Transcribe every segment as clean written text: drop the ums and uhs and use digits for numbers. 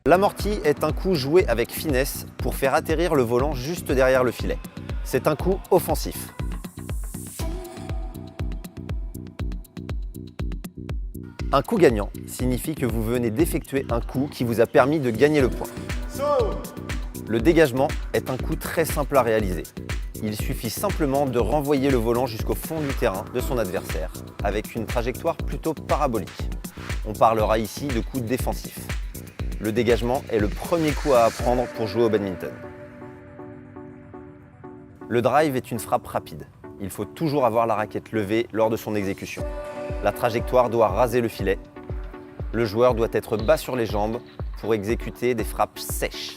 L'amorti est un coup joué avec finesse pour faire atterrir le volant juste derrière le filet. C'est un coup offensif. Un coup gagnant signifie que vous venez d'effectuer un coup qui vous a permis de gagner le point. Le dégagement est un coup très simple à réaliser. Il suffit simplement de renvoyer le volant jusqu'au fond du terrain de son adversaire, avec une trajectoire plutôt parabolique. On parlera ici de coup défensif. Le dégagement est le premier coup à apprendre pour jouer au badminton. Le drive est une frappe rapide. Il faut toujours avoir la raquette levée lors de son exécution. La trajectoire doit raser le filet. Le joueur doit être bas sur les jambes pour exécuter des frappes sèches.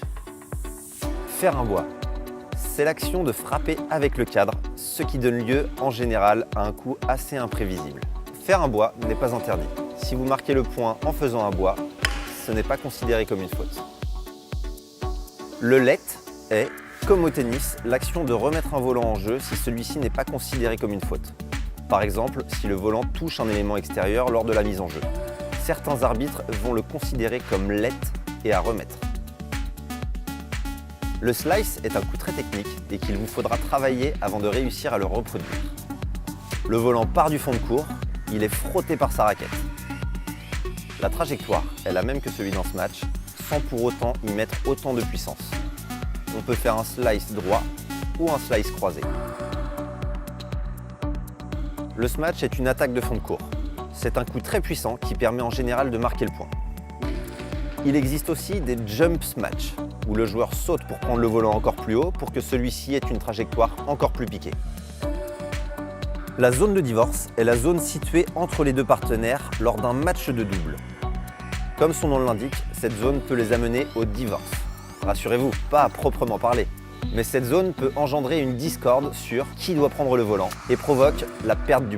Faire un bois. C'est l'action de frapper avec le cadre, ce qui donne lieu en général à un coup assez imprévisible. Faire un bois n'est pas interdit. Si vous marquez le point en faisant un bois, ce n'est pas considéré comme une faute. Le let est, comme au tennis, l'action de remettre un volant en jeu si celui-ci n'est pas considéré comme une faute. Par exemple, si le volant touche un élément extérieur lors de la mise en jeu. Certains arbitres vont le considérer comme let et à remettre. Le slice est un coup très technique et qu'il vous faudra travailler avant de réussir à le reproduire. Le volant part du fond de court, il est frotté par sa raquette. La trajectoire est la même que celui dans ce match, sans pour autant y mettre autant de puissance. On peut faire un slice droit ou un slice croisé. Le smash est une attaque de fond de court. C'est un coup très puissant qui permet en général de marquer le point. Il existe aussi des jump smash, où le joueur saute pour prendre le volant encore plus haut pour que celui-ci ait une trajectoire encore plus piquée. La zone de divorce est la zone située entre les deux partenaires lors d'un match de double. Comme son nom l'indique, cette zone peut les amener au divorce. Rassurez-vous, pas à proprement parler. Mais cette zone peut engendrer une discorde sur qui doit prendre le volant et provoque la perte du point.